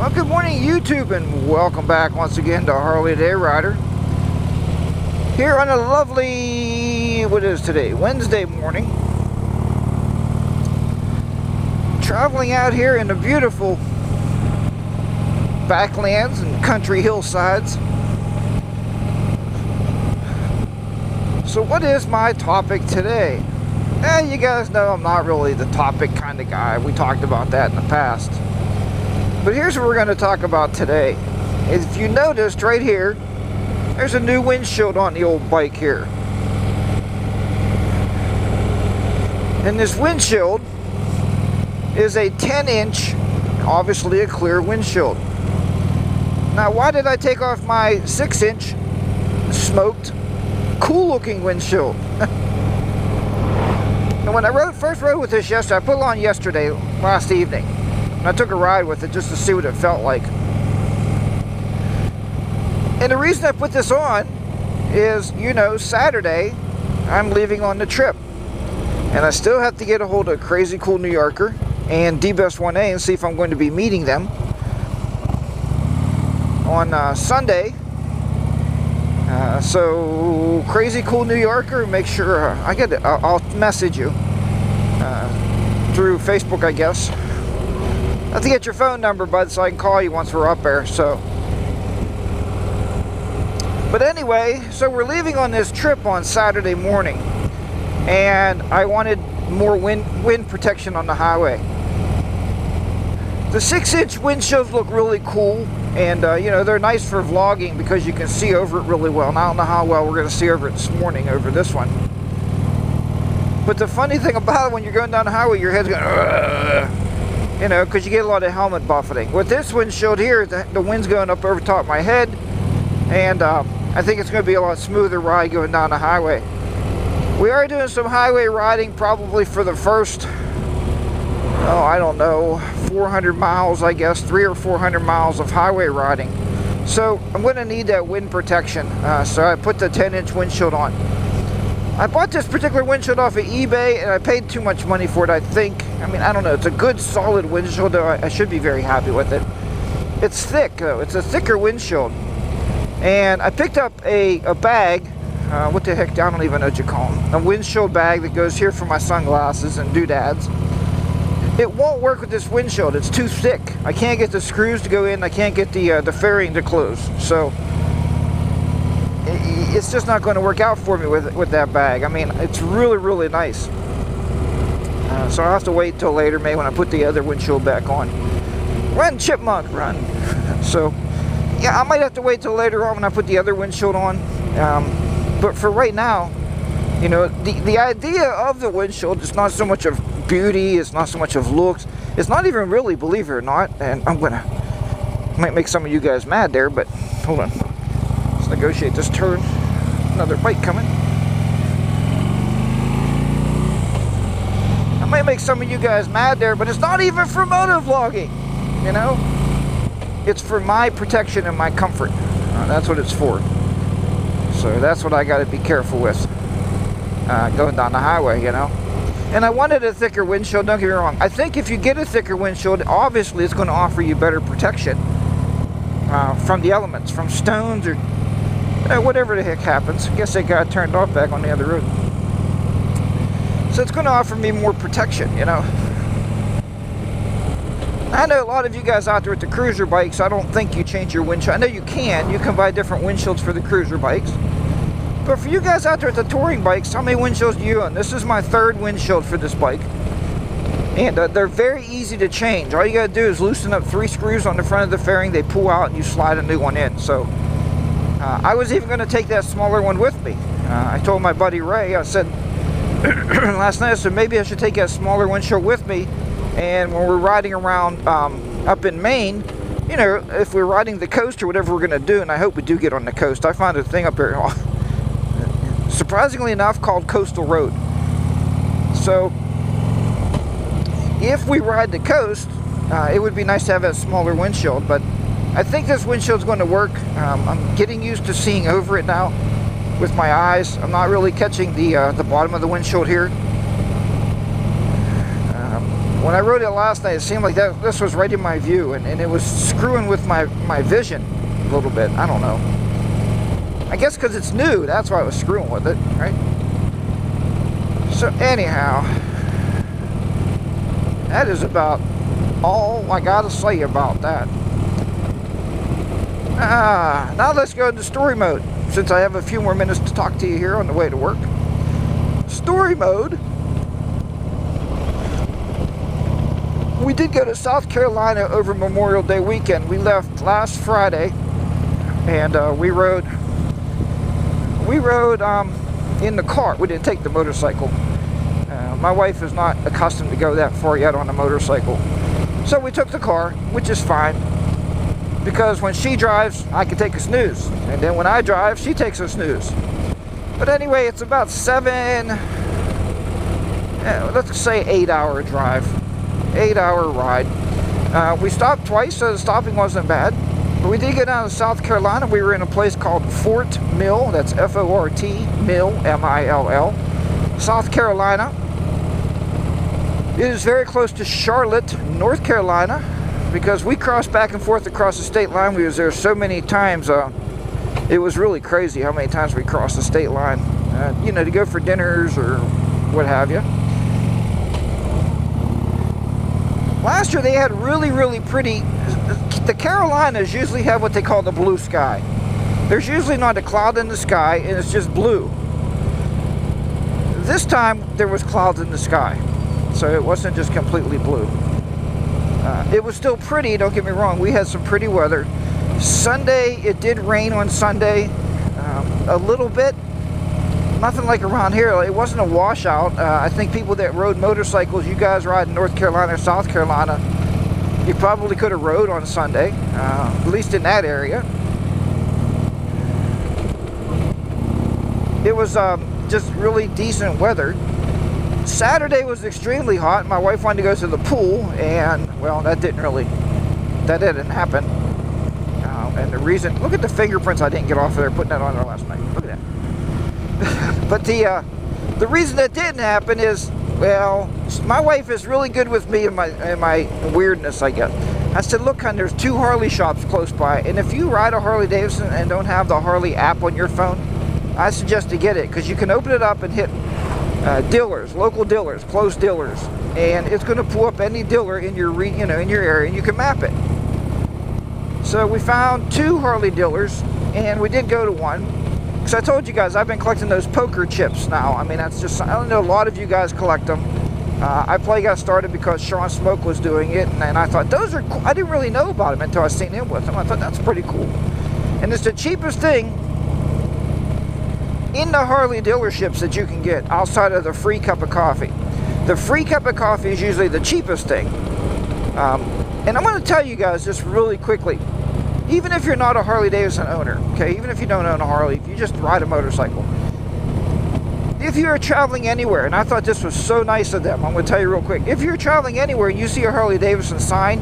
Well, good morning YouTube, and welcome back once again to Harley Day Rider. Here on a lovely, what is today, Wednesday morning. Traveling out here in the beautiful backlands and country hillsides. So what is my topic today? You guys know I'm not really the topic kind of guy. We talked about that in the past. But here's what we're going to talk about today. If you noticed right here, there's a new windshield on the old bike here. And this windshield is a 10-inch, obviously a clear windshield. Now, why did I take off my 6-inch smoked, cool-looking windshield? And when I first rode with this yesterday, I put it on yesterday, last evening. And I took a ride with it just to see what it felt like. And the reason I put this on is, you know, Saturday, I'm leaving on the trip. And I still have to get a hold of Crazy Cool New Yorker and D-Best 1A and see if I'm going to be meeting them on Sunday. So, Crazy Cool New Yorker, make sure I get it. I'll message you through Facebook, I guess. I have to get your phone number, bud, so I can call you once we're up there. So, but anyway, so we're leaving on this trip on Saturday morning, and I wanted more wind protection on the highway. The 6-inch windshields look really cool, and you know, they're nice for vlogging because you can see over it really well. And I don't know how well we're going to see over it this morning over this one. But the funny thing about it, when you're going down the highway, your head's going, ugh. You know, because you get a lot of helmet buffeting. With this windshield here, the wind's going up over top of my head, and I think it's going to be a lot smoother ride going down the highway. We are doing some highway riding probably for the first, oh, I don't know, 400 miles, I guess, 300 or 400 miles of highway riding. So I'm going to need that wind protection. So I put the 10-inch windshield on. I bought this particular windshield off of eBay, and I paid too much money for it, I think. I mean, I don't know. It's a good, solid windshield, though. I should be very happy with it. It's thick, though. It's a thicker windshield. And I picked up a bag. What the heck? I don't even know what you call them. A windshield bag that goes here for my sunglasses and doodads. It won't work with this windshield. It's too thick. I can't get the screws to go in. I can't get the fairing to close. So it's just not going to work out for me with that bag. I mean, it's really, really nice. So I'll have to wait till later, maybe when I put the other windshield back on. Run, chipmunk, run. So, yeah, I might have to wait till later on when I put the other windshield on. But for right now, you know, the idea of the windshield is not so much of beauty, it's not so much of looks. It's not even really, believe it or not, and might make some of you guys mad there, but hold on. Let's negotiate this turn. Another bike coming. I might make some of you guys mad there, but it's not even for motovlogging, you know? It's for my protection and my comfort. That's what it's for. So that's what I got to be careful with going down the highway, you know? And I wanted a thicker windshield, don't get me wrong. I think if you get a thicker windshield, obviously it's going to offer you better protection from the elements, from stones or whatever the heck happens. I guess they got turned off back on the other road. So it's going to offer me more protection, you know. I know a lot of you guys out there with the cruiser bikes, I don't think you change your windshield. I know you can buy different windshields for the cruiser bikes. But for you guys out there with the touring bikes, how many windshields do you own? This is my third windshield for this bike. And they're very easy to change. All you got to do is loosen up 3 screws on the front of the fairing, they pull out and you slide a new one in. So I was even going to take that smaller one with me. I told my buddy Ray, I said, last night, I said maybe I should take that smaller windshield with me, and when we're riding around up in Maine, you know, if we're riding the coast or whatever we're going to do, and I hope we do get on the coast. I found a thing up here, surprisingly enough, called Coastal Road. So if we ride the coast, it would be nice to have that smaller windshield, but I think this windshield's going to work. I'm getting used to seeing over it now with my eyes. I'm not really catching the bottom of the windshield here. When I rode it last night, it seemed like this was right in my view, and it was screwing with my vision a little bit. I don't know. I guess because it's new, that's why I was screwing with it, right? So anyhow, that is about all I gotta say about that. Now let's go into story mode, since I have a few more minutes to talk to you here on the way to work. Story mode. We did go to South Carolina over Memorial Day weekend. We left last Friday, and we rode in the car. We didn't take the motorcycle. My wife is not accustomed to go that far yet on a motorcycle. So we took the car, which is fine, because when she drives, I can take a snooze. And then when I drive, she takes a snooze. But anyway, it's about let's say 8-hour drive. 8-hour ride. We stopped twice, so the stopping wasn't bad. But we did get down to South Carolina. We were in a place called Fort Mill. That's F-O-R-T, Mill, M-I-L-L. South Carolina. It is very close to Charlotte, North Carolina, because we crossed back and forth across the state line. We was there so many times. It was really crazy how many times we crossed the state line. You know, to go for dinners or what have you. Last year they had really, really pretty. The Carolinas usually have what they call the blue sky. There's usually not a cloud in the sky, and it's just blue. This time there was clouds in the sky, so it wasn't just completely blue. It was still pretty, don't get me wrong. We had some pretty weather. Sunday, it did rain on Sunday, a little bit. Nothing like around here. It wasn't a washout. I think people that rode motorcycles, you guys ride in North Carolina or South Carolina, you probably could have rode on Sunday, at least in that area. It was just really decent weather. Saturday was extremely hot. My wife wanted to go to the pool, and well, that didn't happen. And the reason, look at the fingerprints I didn't get off of there putting that on there last night. Look at that. But the reason that didn't happen is, well, my wife is really good with me and my weirdness, I guess. I said, look, hon, there's 2 Harley shops close by, and if you ride a Harley Davidson and don't have the Harley app on your phone, I suggest to get it, because you can open it up and hit dealers, local dealers, close dealers, and it's going to pull up any dealer in your in your area, and you can map it. So we found 2 Harley dealers, and we did go to one. So I told you guys, I've been collecting those poker chips now. I mean, that's just, I don't know, a lot of you guys collect them. I probably got started because Sean Smoke was doing it, and I thought, those are cool. I didn't really know about them until I seen him with them. I thought, that's pretty cool. And it's the cheapest thing in the Harley dealerships that you can get outside of the free cup of coffee. The free cup of coffee is usually the cheapest thing. And I'm going to tell you guys just really quickly, even if you're not a Harley Davidson owner, okay, even if you don't own a Harley, if you just ride a motorcycle, if you're traveling anywhere, and I thought this was so nice of them, I'm going to tell you real quick, if you're traveling anywhere and you see a Harley Davidson sign,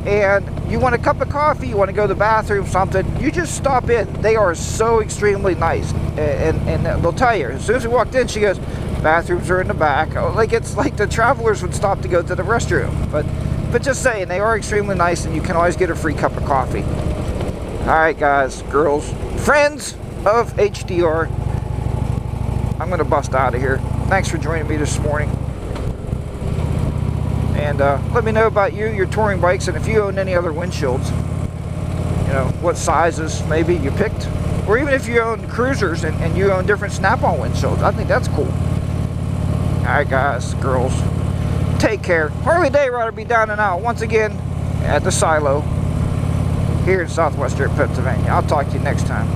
and you want a cup of coffee, you want to go to the bathroom, something, you just stop in. They are so extremely nice, and they'll tell you. As soon as we walked in, she goes, bathrooms are in the back. Like, it's like the travelers would stop to go to the restroom. But just saying, they are extremely nice, and you can always get a free cup of coffee. Alright guys, girls, friends of HDR, I'm going to bust out of here. Thanks for joining me this morning. And let me know about you, your touring bikes, and if you own any other windshields. You know, what sizes maybe you picked. Or even if you own cruisers and you own different snap-on windshields. I think that's cool. Alright guys, girls, take care. Harley Day Rider be down and out once again at the silo here in southwestern Pennsylvania. I'll talk to you next time.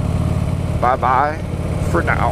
Bye-bye for now.